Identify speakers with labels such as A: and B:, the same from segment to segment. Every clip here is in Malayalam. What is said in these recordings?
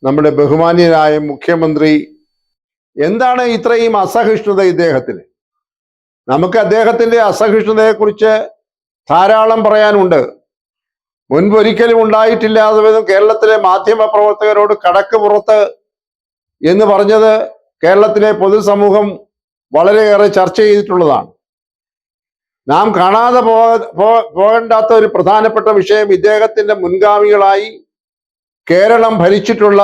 A: നമ്മുടെ ബഹുമാന്യനായ മുഖ്യമന്ത്രി എന്താണ് ഇത്രയും അസഹിഷ്ണുത ഇദ്ദേഹത്തിന്? നമുക്ക് അദ്ദേഹത്തിന്റെ അസഹിഷ്ണുതയെക്കുറിച്ച് ധാരാളം പറയാനുണ്ട്. മുൻപൊരിക്കലും ഉണ്ടായിട്ടില്ലാതെ വിധം കേരളത്തിലെ മാധ്യമ പ്രവർത്തകരോട് കടക്ക് പുറത്ത് എന്ന് പറഞ്ഞത് കേരളത്തിലെ പൊതുസമൂഹം വളരെയേറെ ചർച്ച ചെയ്തിട്ടുള്ളതാണ്. നാം കാണാതെ പോകേണ്ടാത്ത ഒരു പ്രധാനപ്പെട്ട വിഷയം, ഇദ്ദേഹത്തിന്റെ മുൻഗാമികളായി കേരളം ഭരിച്ചിട്ടുള്ള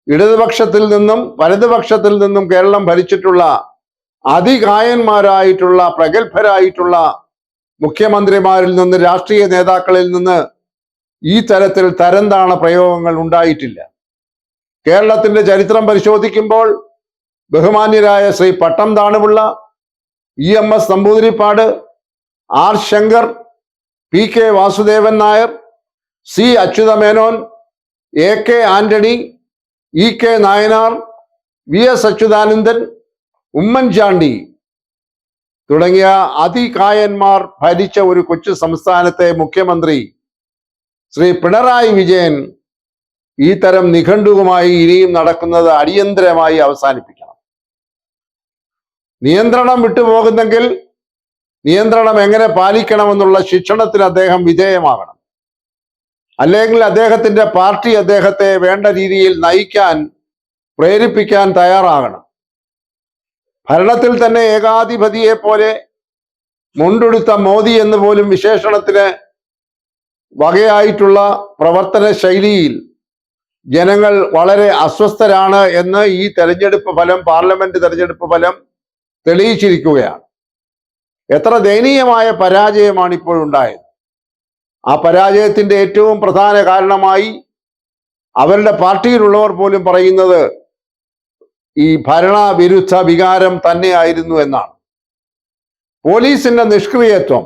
A: ഇടതുപക്ഷത്തിൽ നിന്നും വലതുപക്ഷത്തിൽ നിന്നും കേരളം ഭരിച്ചിട്ടുള്ള അതികായന്മാരായിട്ടുള്ള പ്രഗത്ഭരായിട്ടുള്ള മുഖ്യമന്ത്രിമാരിൽ നിന്ന്, രാഷ്ട്രീയ നേതാക്കളിൽ നിന്ന് ഈ തരത്തിൽ തരംതാണ പ്രയോഗങ്ങൾ ഉണ്ടായിട്ടില്ല. കേരളത്തിന്റെ ചരിത്രം പരിശോധിക്കുമ്പോൾ ബഹുമാന്യരായ ശ്രീ പട്ടം Thanupillai, EMS Namboodiripad, R Shankar, PK Vasudevan Nair, C Achutha Menon, AK Antony, EK Nayanar, VS Achuthanandan, Oommen Chandy തുടങ്ങിയ അതികായന്മാർ ഭരിച്ച ഒരു കൊച്ചു സംസ്ഥാനത്തെ മുഖ്യമന്ത്രി ശ്രീ പിണറായി വിജയൻ ഈ തരം നിഘണ്ടുവുമായി ഇനിയും നടക്കുന്നത് അടിയന്തരമായി അവസാനിപ്പിക്കണം. നിയന്ത്രണം വിട്ടുപോകുന്നെങ്കിൽ നിയന്ത്രണം എങ്ങനെ പാലിക്കണമെന്നുള്ള ശിക്ഷണത്തിന് അദ്ദേഹം വിധേയമാകണം. അല്ലെങ്കിൽ അദ്ദേഹത്തിന്റെ പാർട്ടി അദ്ദേഹത്തെ വേണ്ട രീതിയിൽ നയിക്കാൻ, പ്രേരിപ്പിക്കാൻ തയ്യാറാകണം. ഭരണത്തിൽ തന്നെ ഏകാധിപതിയെ പോലെ മുണ്ടെടുത്ത മോദി എന്ന് പോലും വിശേഷണത്തിന് വകയായിട്ടുള്ള പ്രവർത്തന ശൈലിയിൽ ജനങ്ങൾ വളരെ അസ്വസ്ഥരാണ് എന്ന് ഈ തെരഞ്ഞെടുപ്പ് ഫലം, പാർലമെന്റ് തെരഞ്ഞെടുപ്പ് ഫലം തെളിയിച്ചിരിക്കുകയാണ്. എത്ര ദയനീയമായ പരാജയമാണ് ഇപ്പോഴുണ്ടായത്. ആ പരാജയത്തിന്റെ ഏറ്റവും പ്രധാന കാരണമായി അവരുടെ പാർട്ടിയിലുള്ളവർ പോലും പറയുന്നത് ഈ ഭരണവിരുദ്ധ വികാരം തന്നെയായിരുന്നു എന്നാണ്. പോലീസിന്റെ നിഷ്ക്രിയത്വം,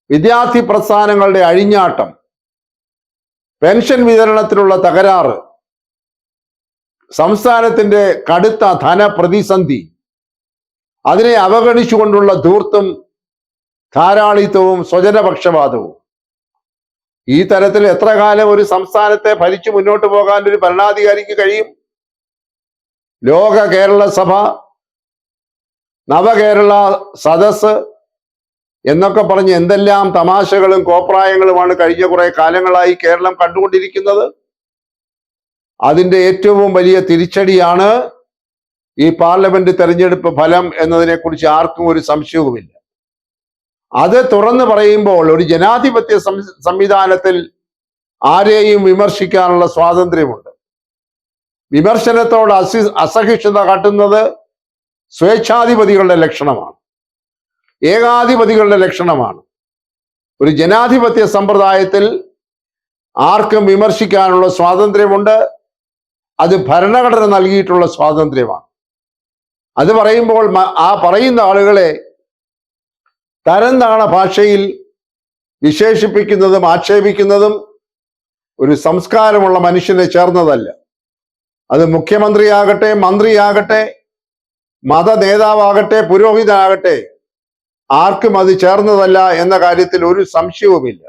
A: വിദ്യാർത്ഥി പ്രസ്ഥാനങ്ങളുടെ അഴിഞ്ഞാട്ടം, പെൻഷൻ വിതരണത്തിലുള്ള തകരാറ്, സംസ്ഥാനത്തിന്റെ കടുത്ത ധനപ്രതിസന്ധി, അതിനെ അവഗണിച്ചുകൊണ്ടുള്ള ധൂർത്തും ധാരാളിത്തവും സ്വജനപക്ഷപാതവും, ഈ തരത്തിൽ എത്ര കാലം ഒരു സംസ്ഥാനത്തെ ഭരിച്ചു മുന്നോട്ട് പോകാൻ ഒരു ഭരണാധികാരിക്ക് കഴിയും? ലോക കേരള സഭ, നവകേരള സദസ് എന്നൊക്കെ പറഞ്ഞ് എന്തെല്ലാം തമാശകളും കോപ്രായങ്ങളുമാണ് കഴിഞ്ഞ കുറെ കാലങ്ങളായി കേരളം കണ്ടുകൊണ്ടിരിക്കുന്നത്. അതിന്റെ ഏറ്റവും വലിയ തിരിച്ചടിയാണ് ഈ പാർലമെന്റ് തെരഞ്ഞെടുപ്പ് ഫലം എന്നതിനെ കുറിച്ച് ആർക്കും ഒരു സംശയവുമില്ല. അത് തുറന്നു പറയുമ്പോൾ ഒരു ജനാധിപത്യ സംവിധാനത്തിൽ ആരെയും വിമർശിക്കാനുള്ള സ്വാതന്ത്ര്യമുണ്ട്. വിമർശനത്തോട് അസഹിഷ്ണുത കാട്ടുന്നത് സ്വേച്ഛാധിപതികളുടെ ലക്ഷണമാണ്, ഏകാധിപതികളുടെ ലക്ഷണമാണ്. ഒരു ജനാധിപത്യ സമ്പ്രദായത്തിൽ ആർക്കും വിമർശിക്കാനുള്ള സ്വാതന്ത്ര്യമുണ്ട്. അത് ഭരണഘടന നൽകിയിട്ടുള്ള സ്വാതന്ത്ര്യമാണ്. അത് പറയുമ്പോൾ ആ പറയുന്ന ആളുകളെ തരംതാണ ഭാഷയിൽ വിശേഷിപ്പിക്കുന്നതും ആക്ഷേപിക്കുന്നതും ഒരു സംസ്കാരമുള്ള മനുഷ്യനെ ചേർന്നതല്ല. അത് മുഖ്യമന്ത്രിയാകട്ടെ, മന്ത്രിയാകട്ടെ, മത നേതാവാകട്ടെ, പുരോഹിതനാകട്ടെ, ആർക്കും അത് ചേർന്നതല്ല എന്ന കാര്യത്തിൽ ഒരു സംശയവുമില്ല.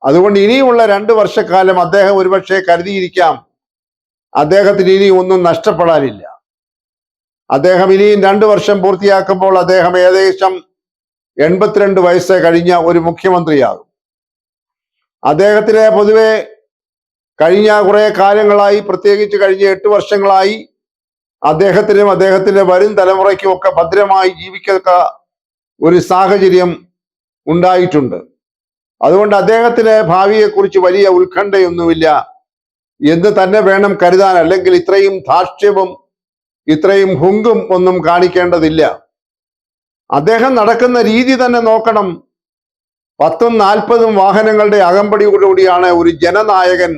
A: അതുകൊണ്ട് ഇനിയുള്ള 2 വർഷക്കാലം അദ്ദേഹം ഒരുപക്ഷെ കരുതിയിരിക്കാം അദ്ദേഹത്തിന് ഇനി ഒന്നും നഷ്ടപ്പെടാനില്ല. അദ്ദേഹം ഇനിയും 2 വർഷം പൂർത്തിയാക്കുമ്പോൾ അദ്ദേഹം ഏകദേശം 82 വയസ്സ് കഴിഞ്ഞ ഒരു മുഖ്യമന്ത്രിയാകും. അദ്ദേഹത്തിന് പൊതുവെ കഴിഞ്ഞ കുറെ കാലങ്ങളായി, പ്രത്യേകിച്ച് കഴിഞ്ഞ 8 വർഷങ്ങളായി അദ്ദേഹത്തിനും അദ്ദേഹത്തിന്റെ വരും തലമുറയ്ക്കും ഒക്കെ ഭദ്രമായി ജീവിക്ക ഒരു സാഹചര്യം ഉണ്ടായിട്ടുണ്ട്. അതുകൊണ്ട് അദ്ദേഹത്തിന് ഭാവിയെക്കുറിച്ച് വലിയ ഉത്കണ്ഠയൊന്നുമില്ല എന്ന് തന്നെ വേണം കരുതാൻ. അല്ലെങ്കിൽ ഇത്രയും ധാർഷ്ട്യവും ഇത്രയും ഹുങ്കും ഒന്നും കാണിക്കേണ്ടതില്ല. അദ്ദേഹം നടക്കുന്ന രീതി തന്നെ നോക്കണം. 10ഉം 40ഉം വാഹനങ്ങളുടെ അകമ്പടിയോടുകൂടിയാണ് ഒരു ജനനായകൻ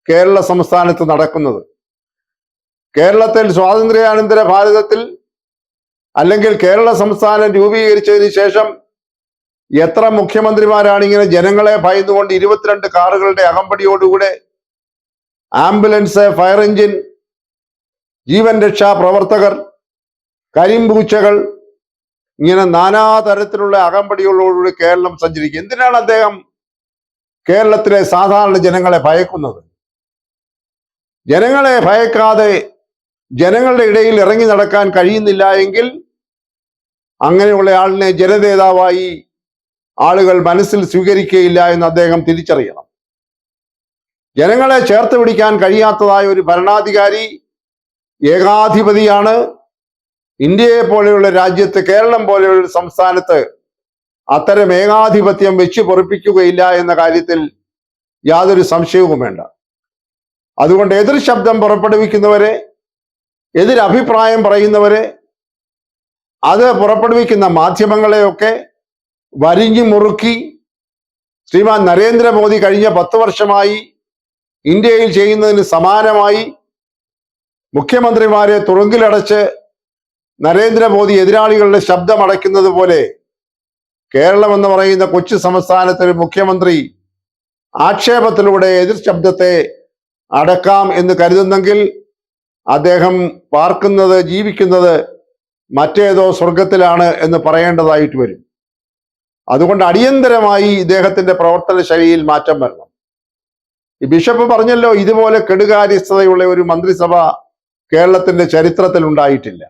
A: കേരള സംസ്ഥാനത്ത് നടക്കുന്നത്. കേരളത്തിൽ സ്വാതന്ത്ര്യാനന്തര ഭാരതത്തിൽ അല്ലെങ്കിൽ കേരള സംസ്ഥാനം രൂപീകരിച്ചതിന് ശേഷം എത്ര മുഖ്യമന്ത്രിമാരാണ് ഇങ്ങനെ ജനങ്ങളെ ഭയന്നുകൊണ്ട് 22 കാറുകളുടെ അകമ്പടിയോടുകൂടെ ആംബുലൻസ്, ഫയർ എഞ്ചിൻ, ജീവൻ രക്ഷാ പ്രവർത്തകർ, കരിമ്പൂച്ചകൾ, ഇങ്ങനെ നാനാതരത്തിലുള്ള അകമ്പടികളോടുകൂടി കേരളം സഞ്ചരിക്കും. എന്തിനാണ് അദ്ദേഹം കേരളത്തിലെ സാധാരണ ജനങ്ങളെ ഭയക്കുന്നത്? ജനങ്ങളെ ഭയക്കാതെ ജനങ്ങളുടെ ഇടയിൽ ഇറങ്ങി നടക്കാൻ കഴിയുന്നില്ല എങ്കിൽ അങ്ങനെയുള്ള ആളിനെ ജനനേതാവായി ആളുകൾ മനസ്സിൽ സ്വീകരിക്കുകയില്ല എന്ന് അദ്ദേഹം തിരിച്ചറിയണം. ജനങ്ങളെ ചേർത്ത് പിടിക്കാൻ കഴിയാത്തതായ ഒരു ഭരണാധികാരി ഏകാധിപതിയാണ്. ഇന്ത്യയെ പോലെയുള്ള രാജ്യത്ത്, കേരളം പോലെയുള്ള ഒരു സംസ്ഥാനത്ത് അത്തരം ഏകാധിപത്യം വെച്ച് പൊറിപ്പിക്കുകയില്ല എന്ന കാര്യത്തിൽ യാതൊരു സംശയവും വേണ്ട. അതുകൊണ്ട് എതിർ ശബ്ദം പുറപ്പെടുവിക്കുന്നവരെ, എതിരഭിപ്രായം പറയുന്നവരെ, അത് പുറപ്പെടുവിക്കുന്ന മാധ്യമങ്ങളെയൊക്കെ വരിഞ്ഞു മുറുക്കി ശ്രീമാൻ നരേന്ദ്രമോദി കഴിഞ്ഞ 10 വർഷമായി ഇന്ത്യയിൽ ചെയ്യുന്നതിന് സമാനമായി മുഖ്യമന്ത്രിമാരെ തുറുങ്കിലടച്ച് നരേന്ദ്രമോദി എതിരാളികളുടെ ശബ്ദം അടയ്ക്കുന്നത് പോലെ കേരളം എന്ന് പറയുന്ന കൊച്ചു സംസ്ഥാനത്തൊരു മുഖ്യമന്ത്രി ആക്ഷേപത്തിലൂടെ എതിർ ശബ്ദത്തെ അടക്കാം എന്ന് കരുതുന്നെങ്കിൽ അദ്ദേഹം പാർക്കുന്നത്, ജീവിക്കുന്നത് മറ്റേതോ സ്വർഗത്തിലാണ് എന്ന് പറയേണ്ടതായിട്ട് വരും. അതുകൊണ്ട് അടിയന്തരമായി ഇദ്ദേഹത്തിന്റെ പ്രവർത്തന ശൈലിയിൽ മാറ്റം വരണം. ഈ ബിഷപ്പ് പറഞ്ഞല്ലോ, ഇതുപോലെ കെടുകാര്യസ്ഥതയുള്ള ഒരു മന്ത്രിസഭ കേരളത്തിന്റെ ചരിത്രത്തിൽ ഉണ്ടായിട്ടില്ല.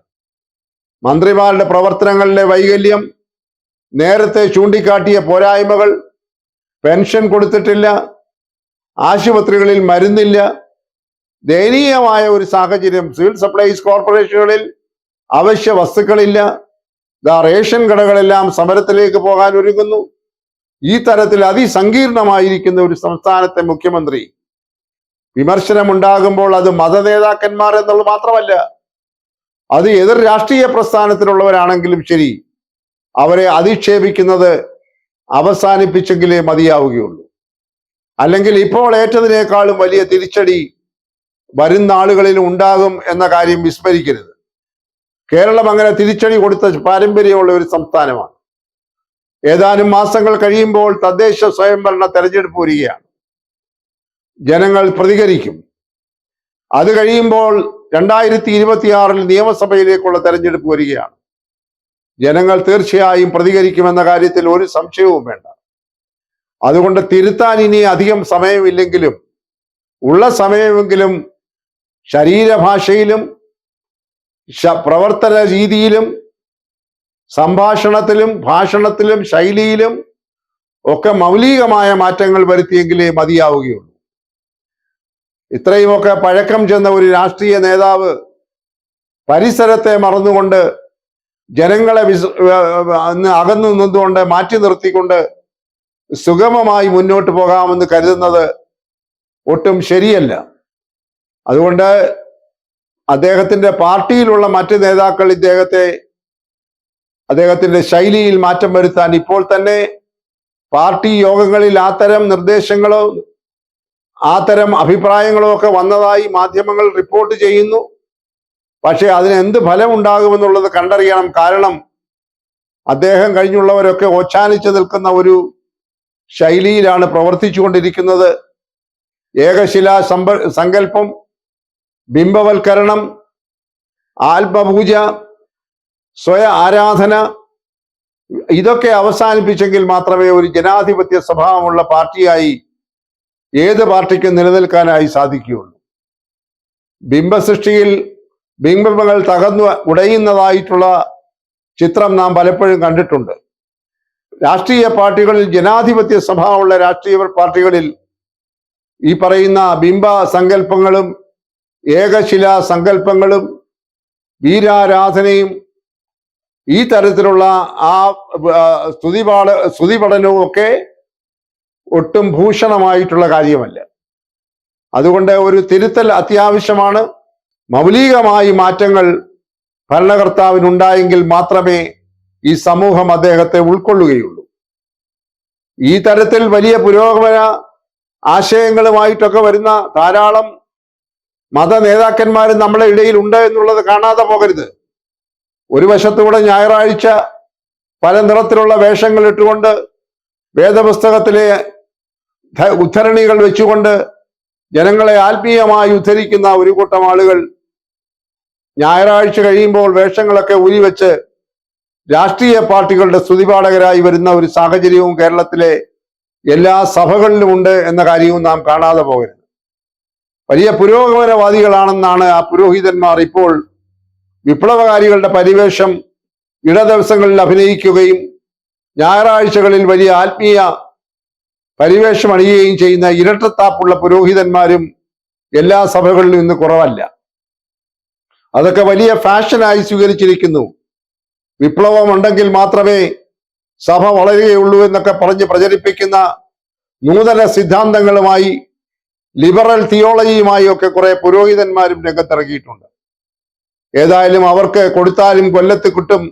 A: മന്ത്രിമാരുടെ പ്രവർത്തനങ്ങളിലെ വൈകല്യം, നേരത്തെ ചൂണ്ടിക്കാട്ടിയ പോരായ്മകൾ, പെൻഷൻ കൊടുത്തിട്ടില്ല, ആശുപത്രികളിൽ മരുന്നില്ല, ദയനീയമായ ഒരു സാഹചര്യം, സിവിൽ സപ്ലൈസ് കോർപ്പറേഷനുകളിൽ അവശ്യ വസ്തുക്കളില്ല, റേഷൻ കടകളെല്ലാം സമരത്തിലേക്ക് പോകാൻ ഒരുങ്ങുന്നു. ഈ തരത്തിൽ അതിസങ്കീർണമായിരിക്കുന്ന ഒരു സംസ്ഥാനത്തെ മുഖ്യമന്ത്രി വിമർശനമുണ്ടാകുമ്പോൾ അത് മതനേതാക്കന്മാർ എന്നുള്ളത് മാത്രമല്ല, അത് എതിർ രാഷ്ട്രീയ പ്രസ്ഥാനത്തിലുള്ളവരാണെങ്കിലും ശരി, അവരെ അധിക്ഷേപിക്കുന്നത് അവസാനിപ്പിച്ചെങ്കിലേ മതിയാവുകയുള്ളൂ. അല്ലെങ്കിൽ ഇപ്പോൾ ഏറ്റതിനേക്കാളും വലിയ തിരിച്ചടി വരുന്ന ആളുകളിൽ ഉണ്ടാകും എന്ന കാര്യം വിസ്മരിക്കരുത്. കേരളം അങ്ങനെ തിരിച്ചടി കൊടുത്ത പാരമ്പര്യമുള്ള ഒരു സംസ്ഥാനമാണ്. ഏതാനും മാസങ്ങൾ കഴിയുമ്പോൾ തദ്ദേശ സ്വയംഭരണ തെരഞ്ഞെടുപ്പ് വരികയാണ്. ജനങ്ങൾ പ്രതികരിക്കും. അത് കഴിയുമ്പോൾ 2026 നിയമസഭയിലേക്കുള്ള തെരഞ്ഞെടുപ്പ് വരികയാണ്. ജനങ്ങൾ തീർച്ചയായും പ്രതികരിക്കുമെന്ന കാര്യത്തിൽ ഒരു സംശയവും വേണ്ട. അതുകൊണ്ട് തിരുത്താൻ ഇനി അധികം സമയമില്ലെങ്കിലും ഉള്ള സമയമെങ്കിലും ശരീരഭാഷയിലും പ്രവർത്തന രീതിയിലും സംഭാഷണത്തിലും ഭാഷണത്തിലും ശൈലിയിലും ഒക്കെ മൗലികമായ മാറ്റങ്ങൾ വരുത്തിയെങ്കിലേ മതിയാവുകയുള്ളൂ. ഇത്രയുമൊക്കെ പഴക്കം ചെന്ന ഒരു രാഷ്ട്രീയ നേതാവ് പരിസരത്തെ മറന്നുകൊണ്ട്, ജനങ്ങളെ അകന്നു നിന്നുകൊണ്ട്, മാറ്റി നിർത്തിക്കൊണ്ട് സുഗമമായി മുന്നോട്ട് പോകാമെന്ന് കരുതുന്നത് ഒട്ടും ശരിയല്ല. അതുകൊണ്ട് അദ്ദേഹത്തിന്റെ പാർട്ടിയിലുള്ള മറ്റ് നേതാക്കൾ അദ്ദേഹത്തിന്റെ ശൈലിയിൽ മാറ്റം വരുത്താൻ ഇപ്പോൾ തന്നെ പാർട്ടി യോഗങ്ങളിൽ അത്തരം നിർദ്ദേശങ്ങളോ അത്തരം അഭിപ്രായങ്ങളോ ഒക്കെ വന്നതായി മാധ്യമങ്ങൾ റിപ്പോർട്ട് ചെയ്യുന്നു. പക്ഷെ അതിന് എന്ത് ഫലം ഉണ്ടാകുമെന്നുള്ളത് കണ്ടറിയണം. കാരണം അദ്ദേഹം കഴിഞ്ഞുള്ളവരൊക്കെ ഓച്ചാനിച്ചു നിൽക്കുന്ന ഒരു ശൈലിയിലാണ് പ്രവർത്തിച്ചു കൊണ്ടിരിക്കുന്നത്. ഏകശിലാ സങ്കല്പം, ബിംബവൽക്കരണം, ആത്മപൂജ, സ്വയ ആരാധന, ഇതൊക്കെ അവസാനിപ്പിച്ചെങ്കിൽ മാത്രമേ ഒരു ജനാധിപത്യ സ്വഭാവമുള്ള പാർട്ടിയായി ഏത് പാർട്ടിക്കും നിലനിൽക്കാനായി സാധിക്കുകയുള്ളൂ. ബിംബസൃഷ്ടിയിൽ ബിംബങ്ങൾ തകർന്നു ഉടയുന്നതായിട്ടുള്ള ചിത്രം നാം പലപ്പോഴും കണ്ടിട്ടുണ്ട്. രാഷ്ട്രീയ പാർട്ടികളിൽ, ജനാധിപത്യ സ്വഭാവമുള്ള രാഷ്ട്രീയ പാർട്ടികളിൽ ഈ പറയുന്ന ബിംബ സങ്കല്പങ്ങളും ഏകശിലാ സങ്കല്പങ്ങളും വീരാരാധനയും ഈ തരത്തിലുള്ള ആ സ്തുതി പഠനവും ഒക്കെ ഒട്ടും ഭൂഷണമായിട്ടുള്ള കാര്യമല്ല. അതുകൊണ്ട് ഒരു തിരുത്തൽ അത്യാവശ്യമാണ്. മൗലികമായി മാറ്റങ്ങൾ ഭരണകർത്താവിനുണ്ടായെങ്കിൽ മാത്രമേ ഈ സമൂഹം അദ്ദേഹത്തെ ഉൾക്കൊള്ളുകയുള്ളൂ. ഈ തരത്തിൽ വലിയ പുരോഗമന ആശയങ്ങളുമായിട്ടൊക്കെ വരുന്ന ധാരാളം മത നേതാക്കന്മാരും നമ്മുടെ ഇടയിൽ ഉണ്ട് എന്നുള്ളത് കാണാതെ പോകരുത്. ഒരു വശത്തൂടെ ഞായറാഴ്ച പല നിറത്തിലുള്ള വേഷങ്ങൾ ഇട്ടുകൊണ്ട് വേദപുസ്തകത്തിലെ ഉദ്ധരണികൾ വെച്ചുകൊണ്ട് ജനങ്ങളെ ആത്മീയമായി ഉദ്ധരിക്കുന്ന ഒരു കൂട്ടം ആളുകൾ ഞായറാഴ്ച കഴിയുമ്പോൾ വേഷങ്ങളൊക്കെ ഊരിവെച്ച് രാഷ്ട്രീയ പാർട്ടികളുടെ സ്തുതിപാഠകരായി വരുന്ന ഒരു സാഹചര്യവും കേരളത്തിലെ എല്ലാ സഭകളിലും ഉണ്ട് എന്ന കാര്യവും നാം കാണാതെ പോകരുത്. വലിയ പുരോഗമനവാദികളാണെന്നാണ് ആ പുരോഹിതന്മാർ ഇപ്പോൾ വിപ്ലവകാരികളുടെ പരിവേഷം ഇട ദിവസങ്ങളിൽ അഭിനയിക്കുകയും ഞായറാഴ്ചകളിൽ വലിയ ആത്മീയ പരിവേഷം അണിയുകയും ചെയ്യുന്ന ഇരട്ടത്താപ്പുള്ള പുരോഹിതന്മാരും എല്ലാ സഭകളിലും ഇന്ന് കുറവല്ല. അതൊക്കെ വലിയ ഫാഷനായി സ്വീകരിച്ചിരിക്കുന്നു. വിപ്ലവം ഉണ്ടെങ്കിൽ മാത്രമേ സഭ വളരുകയുള്ളൂ എന്നൊക്കെ പറഞ്ഞ് പ്രചരിപ്പിക്കുന്ന നൂതന സിദ്ധാന്തങ്ങളുമായി ലിബറൽ തിയോളജിയുമായി ഒക്കെ കുറെ പുരോഹിതന്മാരും രംഗത്തിറങ്ങിയിട്ടുണ്ട്. ഏതായാലും അവർക്ക് കൊടുത്താലും കൊല്ലത്ത് കിട്ടും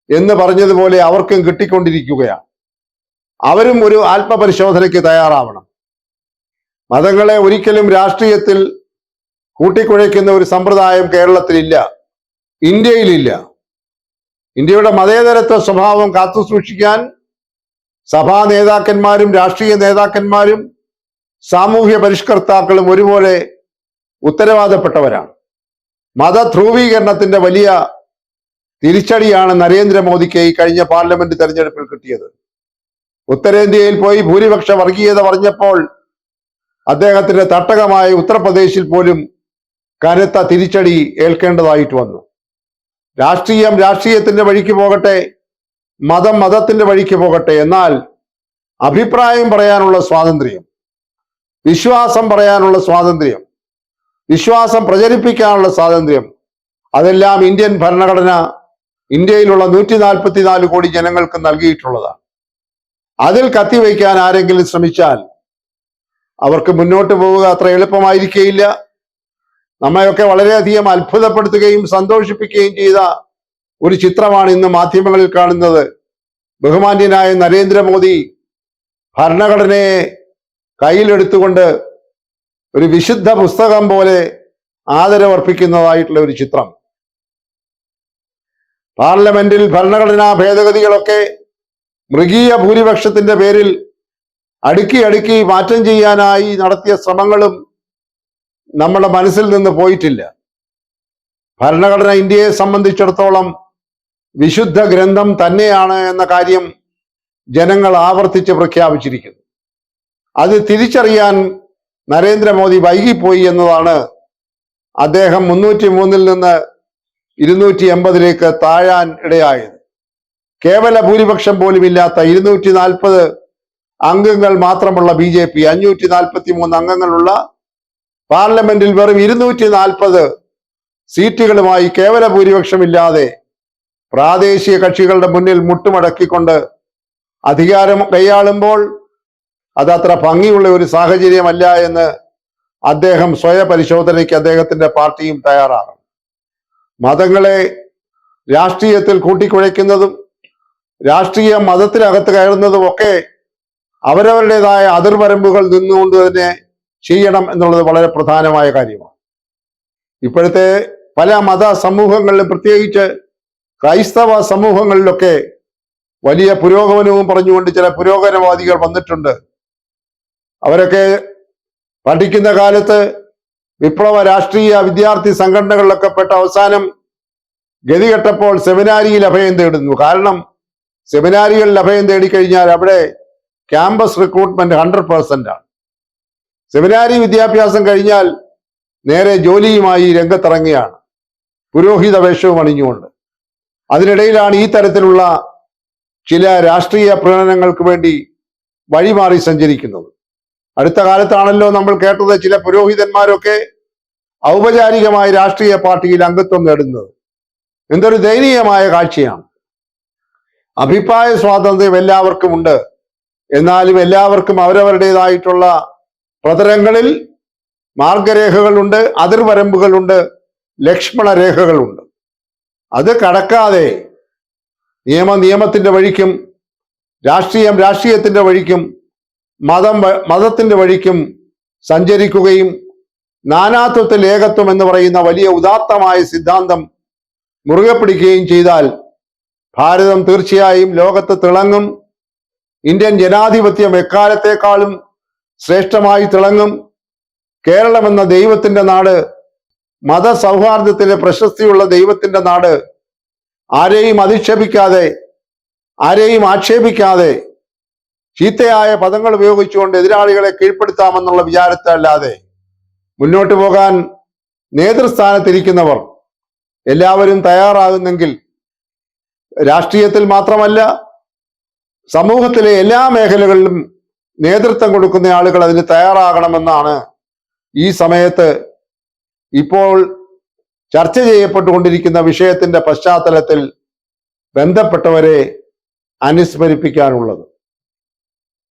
A: എന്ന് പറഞ്ഞതുപോലെ അവർക്കും കിട്ടിക്കൊണ്ടിരിക്കുകയാണ്. അവരും ഒരു ആത്മപരിശോധനയ്ക്ക് തയ്യാറാവണം. മതങ്ങളെ ഒരിക്കലും രാഷ്ട്രീയത്തിൽ കൂട്ടിക്കുഴയ്ക്കുന്ന ഒരു സമ്പ്രദായം കേരളത്തിലില്ല, ഇന്ത്യയിലില്ല. ഇന്ത്യയുടെ മതേതരത്വ സ്വഭാവം കാത്തുസൂക്ഷിക്കാൻ സഭാ നേതാക്കന്മാരും രാഷ്ട്രീയ നേതാക്കന്മാരും സാമൂഹ്യ പരിഷ്കർത്താക്കളും ഒരുപോലെ ഉത്തരവാദപ്പെട്ടവരാണ്. മതധ്രുവീകരണത്തിന്റെ വലിയ തിരിച്ചടിയാണ് നരേന്ദ്രമോദിക്ക് ഈ കഴിഞ്ഞ പാർലമെന്റ് തെരഞ്ഞെടുപ്പിൽ കിട്ടിയത്. ഉത്തരേന്ത്യയിൽ പോയി ഭൂരിപക്ഷ വർഗീയത പറഞ്ഞപ്പോൾ അദ്ദേഹത്തിന്റെ തട്ടകമായ ഉത്തർപ്രദേശിൽ പോലും കനത്ത തിരിച്ചടി ഏൽക്കേണ്ടതായിട്ട് വന്നു. രാഷ്ട്രീയം രാഷ്ട്രീയത്തിന്റെ വഴിക്ക് പോകട്ടെ, മതം മതത്തിന്റെ വഴിക്ക് പോകട്ടെ, എന്നാൽ അഭിപ്രായം പറയാനുള്ള സ്വാതന്ത്ര്യം, വിശ്വാസം പറയാനുള്ള സ്വാതന്ത്ര്യം, വിശ്വാസം പ്രചരിപ്പിക്കാനുള്ള സ്വാതന്ത്ര്യം, അതെല്ലാം ഇന്ത്യൻ ഭരണഘടന ഇന്ത്യയിലുള്ള 144 കോടി ജനങ്ങൾക്ക് നൽകിയിട്ടുള്ളതാണ്. അതിൽ കത്തിവയ്ക്കാൻ ആരെങ്കിലും ശ്രമിച്ചാൽ അവർക്ക് മുന്നോട്ട് പോവുക അത്ര എളുപ്പമായിരിക്കുകയില്ല. നമ്മയൊക്കെ വളരെയധികം അത്ഭുതപ്പെടുത്തുകയും സന്തോഷിപ്പിക്കുകയും ചെയ്ത ഒരു ചിത്രമാണ് ഇന്ന് മാധ്യമങ്ങളിൽ കാണുന്നത്. ബഹുമാന്യനായ നരേന്ദ്രമോദി ഭരണഘടനയെ കയ്യിലെടുത്തുകൊണ്ട് ഒരു വിശുദ്ധ പുസ്തകം പോലെ ആദരവർപ്പിക്കുന്നതായിട്ടുള്ള ഒരു ചിത്രം. പാർലമെന്റിൽ ഭരണഘടനാ ഭേദഗതികളൊക്കെ മൃഗീയ ഭൂരിപക്ഷത്തിന്റെ പേരിൽ അടുക്കി അടുക്കി മാറ്റം ചെയ്യാനായി നടത്തിയ ശ്രമങ്ങളും നമ്മുടെ മനസ്സിൽ നിന്ന് പോയിട്ടില്ല. ഭരണഘടന ഇന്ത്യയെ സംബന്ധിച്ചിടത്തോളം വിശുദ്ധ ഗ്രന്ഥം തന്നെയാണ് എന്ന കാര്യം ജനങ്ങൾ ആവർത്തിച്ച് പ്രഖ്യാപിച്ചിരിക്കുന്നു. അത് തിരിച്ചറിയാൻ നരേന്ദ്രമോദി വൈകിപ്പോയി എന്നതാണ് അദ്ദേഹം 303 നിന്ന് 280 താഴാൻ ഇടയായത്. കേവല ഭൂരിപക്ഷം പോലും ഇല്ലാത്ത 240 അംഗങ്ങൾ മാത്രമുള്ള BJP 543 അംഗങ്ങളുള്ള പാർലമെന്റിൽ വെറും 240 സീറ്റുകളുമായി കേവല ഭൂരിപക്ഷമില്ലാതെ പ്രാദേശിക കക്ഷികളുടെ മുന്നിൽ മുട്ടുമടക്കിക്കൊണ്ട് അധികാരം കൈയാളുമ്പോൾ അതത്ര ഭംഗിയുള്ള ഒരു സാഹചര്യമല്ല എന്ന് അദ്ദേഹം സ്വയപരിശോധനയ്ക്ക് അദ്ദേഹത്തിന്റെ പാർട്ടിയും തയ്യാറാണ്. മതങ്ങളെ രാഷ്ട്രീയത്തിൽ കൂട്ടിക്കുഴയ്ക്കുന്നതും രാഷ്ട്രീയ മതത്തിനകത്ത് കയറുന്നതും ഒക്കെ അവരവരുടേതായ അതിർവരമ്പുകൾ നിന്നുകൊണ്ട് തന്നെ ചെയ്യണം എന്നുള്ളത് വളരെ പ്രധാനമായ കാര്യമാണ്. ഇപ്പോഴത്തെ പല മത സമൂഹങ്ങളിലും, പ്രത്യേകിച്ച് ക്രൈസ്തവ സമൂഹങ്ങളിലൊക്കെ വലിയ പുരോഗമനവും പറഞ്ഞുകൊണ്ട് ചില പുരോഗമനവാദികൾ വന്നിട്ടുണ്ട്. അവരൊക്കെ പഠിക്കുന്ന കാലത്ത് വിപ്ലവ രാഷ്ട്രീയ വിദ്യാർത്ഥി സംഘടനകളിലൊക്കെ പെട്ട അവസാനം ഗതികെട്ടപ്പോൾ സെമിനാരിയിൽ അഭയം തേടുന്നു. കാരണം സെമിനാരികളിൽ അഭയം തേടിക്കഴിഞ്ഞാൽ അവിടെ ക്യാമ്പസ് റിക്രൂട്ട്മെന്റ് 100% ആണ്. സെമിനാരി വിദ്യാഭ്യാസം കഴിഞ്ഞാൽ നേരെ ജോലിയുമായി രംഗത്തിറങ്ങുകയാണ്, പുരോഹിത വേഷവും അണിഞ്ഞുകൊണ്ട്. അതിനിടയിലാണ് ഈ തരത്തിലുള്ള ചില രാഷ്ട്രീയ പ്രകടനങ്ങൾക്ക് വേണ്ടി വഴിമാറി സഞ്ചരിക്കുന്നത്. അടുത്ത കാലത്താണല്ലോ നമ്മൾ കേട്ടത് ചില പുരോഹിതന്മാരൊക്കെ ഔപചാരികമായ രാഷ്ട്രീയ പാർട്ടിയിൽ അംഗത്വം നേടുന്നത്. എന്തൊരു ദയനീയമായ കാഴ്ചയാണ്. അഭിപ്രായ സ്വാതന്ത്ര്യം എല്ലാവർക്കും ഉണ്ട്, എന്നാലും എല്ലാവർക്കും അവരവരുടേതായിട്ടുള്ള പ്രതലങ്ങളിൽ മാർഗരേഖകളുണ്ട്, അതിർവരമ്പുകളുണ്ട്, ലക്ഷ്മണ രേഖകളുണ്ട്. അത് കടക്കാതെ നിയമത്തിന്റെ വഴിക്കും രാഷ്ട്രീയം രാഷ്ട്രീയത്തിന്റെ വഴിക്കും മതത്തിന്റെ വഴിക്കും സഞ്ചരിക്കുകയും നാനാത്വത്തിൽ ഏകത്വം എന്ന് പറയുന്ന വലിയ ഉദാത്തമായ സിദ്ധാന്തം മുറുകെ പിടിക്കുകയും ചെയ്താൽ ഭാരതം തീർച്ചയായും ലോകത്ത് തിളങ്ങും. ഇന്ത്യൻ ജനാധിപത്യം എക്കാലത്തെക്കാളും ശ്രേഷ്ഠമായി തിളങ്ങും. കേരളം എന്ന ദൈവത്തിന്റെ നാട്, മതസൗഹാർദ്ദത്തിന് പ്രശസ്തിയുള്ള ദൈവത്തിന്റെ നാട്, ആരെയും അധിക്ഷേപിക്കാതെ ആരെയും ആക്ഷേപിക്കാതെ ചീത്തയായ പദങ്ങൾ ഉപയോഗിച്ചുകൊണ്ട് എതിരാളികളെ കീഴ്പ്പെടുത്താമെന്നുള്ള വിചാരത്തല്ലാതെ മുന്നോട്ട് പോകാൻ നേതൃസ്ഥാനത്തിരിക്കുന്നവർ എല്ലാവരും തയ്യാറാകുന്നെങ്കിൽ രാഷ്ട്രീയത്തിൽ മാത്രമല്ല സമൂഹത്തിലെ എല്ലാ മേഖലകളിലും നേതൃത്വം കൊടുക്കുന്ന ആളുകൾ അതിന് തയ്യാറാകണമെന്നാണ് ഈ സമയത്ത് ഇപ്പോൾ ചർച്ച ചെയ്യപ്പെട്ടുകൊണ്ടിരിക്കുന്ന വിഷയത്തിന്റെ പശ്ചാത്തലത്തിൽ ബന്ധപ്പെട്ടവരെ അനുസ്മരിപ്പിക്കാനുള്ളത്.